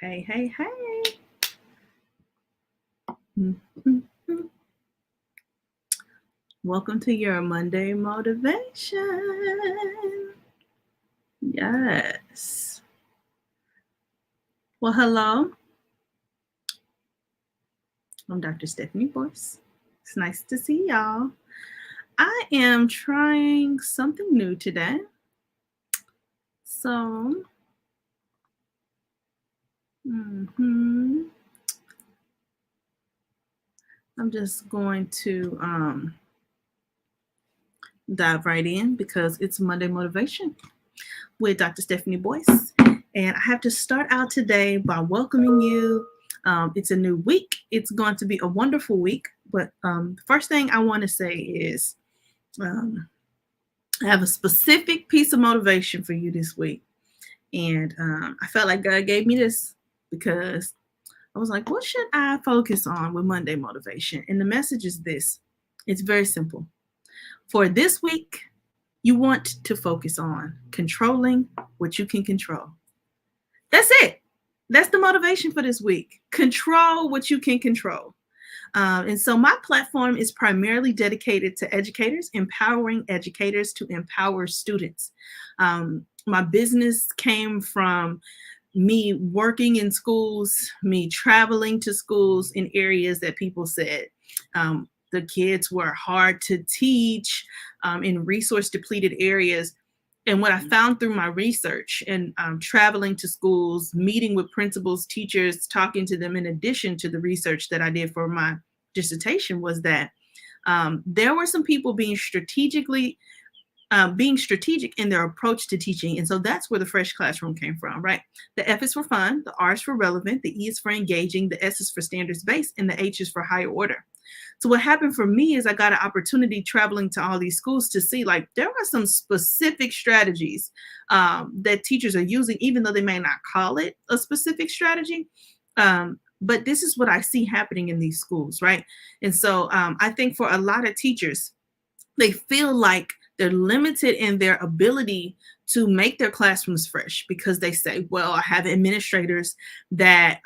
Hey, hey, hey. Mhm. Welcome to your Monday motivation. Yes. Well, hello. I'm Dr. Stephanie Boyce. It's nice to see y'all. I am trying something new today. So, mhm, I'm just going to dive right in because it's Monday Motivation with Dr. Stephanie Boyce. And I have to start out today by welcoming you. It's a new week. It's going to be a wonderful week. But the first thing I want to say is um, I have a specific piece of motivation for you this week. And I felt like God gave me this because I was like, what should I focus on with Monday motivation? And the message is this: it's very simple. For this week, you want to focus on controlling what you can control. That's it. That's the motivation for this week. Control what you can control. And so my platform is primarily dedicated to educators, empowering educators to empower students. My business came from me working in schools, me traveling to schools in areas that people said the kids were hard to teach in resource depleted areas. And what I found through my research and traveling to schools, meeting with principals, teachers, talking to them, in addition to the research that I did for my dissertation, was that there were some people being strategic in their approach to teaching. And so that's where the Fresh Classroom came from, right? The F is for fun, the R is for relevant, the E is for engaging, the S is for standards based, and the H is for higher order. So what happened for me is I got an opportunity traveling to all these schools to see, like, there are some specific strategies that teachers are using, even though they may not call it a specific strategy. But this is what I see happening in these schools, right? And so I think for a lot of teachers, they feel like they're limited in their ability to make their classrooms fresh because they say, well, I have administrators that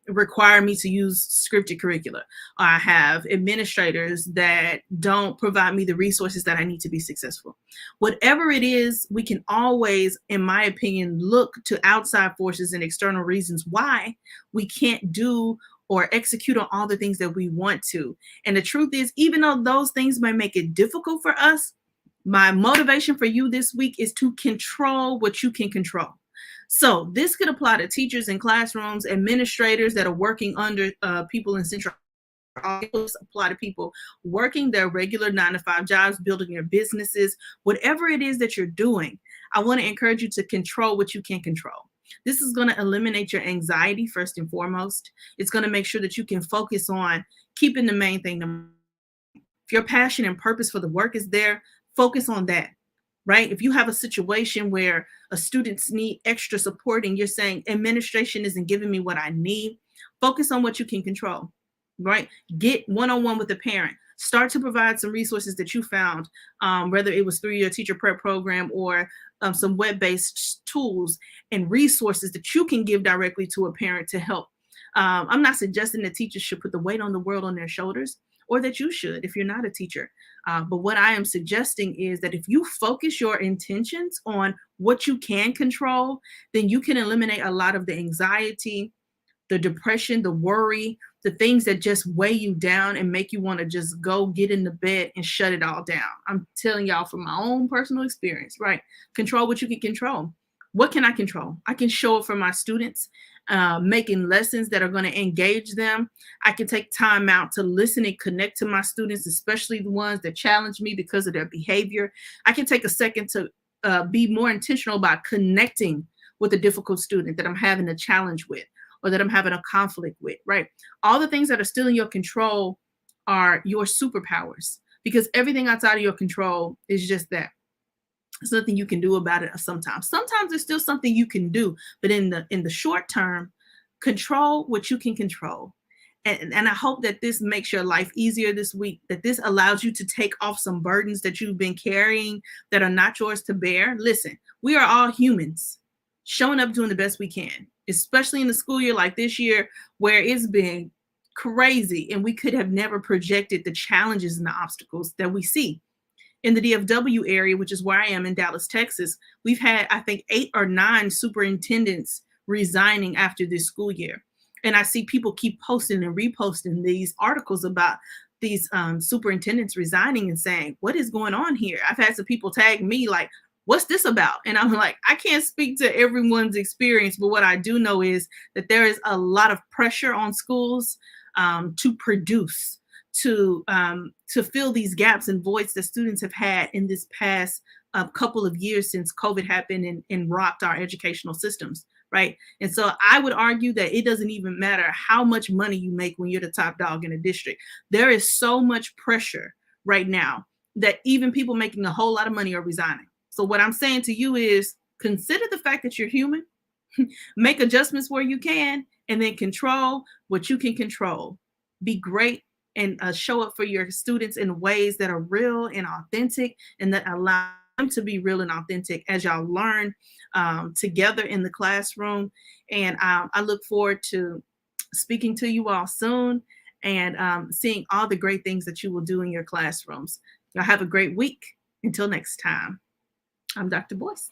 require me to use scripted curricula. Or I have administrators that don't provide me the resources that I need to be successful. Whatever it is, we can always, in my opinion, look to outside forces and external reasons why we can't do or execute on all the things that we want to. And the truth is, even though those things may make it difficult for us, my motivation for you this week is to control what you can control. So this could apply to teachers in classrooms, administrators that are working under people in central office, apply to people working their regular 9 to 5 jobs, building their businesses, whatever it is that you're doing. I want to encourage you to control what you can control. This is going to eliminate your anxiety first and foremost. It's going to make sure that you can focus on keeping the main thing. If your passion and purpose for the work is there, focus on that, right? If you have a situation where a students need extra support and you're saying administration isn't giving me what I need, focus on what you can control, right? Get one-on-one with the parent. Start to provide some resources that you found, whether it was through your teacher prep program or some web-based tools and resources that you can give directly to a parent to help. I'm not suggesting that teachers should put the weight on the world on their shoulders, or that you should if you're not a teacher. But what I am suggesting is that if you focus your intentions on what you can control, then you can eliminate a lot of the anxiety, the depression, the worry, the things that just weigh you down and make you want to just go get in the bed and shut it all down. I'm telling y'all from my own personal experience, right? Control what you can control. What can I control? I can show up for my students, making lessons that are going to engage them. I can take time out to listen and connect to my students, especially the ones that challenge me because of their behavior. I can take a second to be more intentional about connecting with a difficult student that I'm having a challenge with or that I'm having a conflict with, right? All the things that are still in your control are your superpowers, because everything outside of your control is just that. There's nothing you can do about it sometimes. Sometimes there's still something you can do, but in the short term, control what you can control. And I hope that this makes your life easier this week, that this allows you to take off some burdens that you've been carrying that are not yours to bear. Listen, we are all humans showing up doing the best we can. especially in the school year like this year, where it's been crazy and we could have never projected the challenges and the obstacles that we see. In the DFW area, which is where I am in Dallas, Texas, we've had, I think, 8 or 9 superintendents resigning after this school year. And I see people keep posting and reposting these articles about these superintendents resigning and saying, what is going on here? I've had some people tag me like, what's this about? And I'm like, I can't speak to everyone's experience, but what I do know is that there is a lot of pressure on schools to produce, to fill these gaps and voids that students have had in this past couple of years since COVID happened and rocked our educational systems, right? And so I would argue that it doesn't even matter how much money you make when you're the top dog in a district. There is so much pressure right now that even people making a whole lot of money are resigning. So what I'm saying to you is consider the fact that you're human, make adjustments where you can, and then control what you can control. Be great and show up for your students in ways that are real and authentic and that allow them to be real and authentic as y'all learn together in the classroom. And I look forward to speaking to you all soon and seeing all the great things that you will do in your classrooms. Y'all have a great week. Until next time, I'm Dr. Boyce.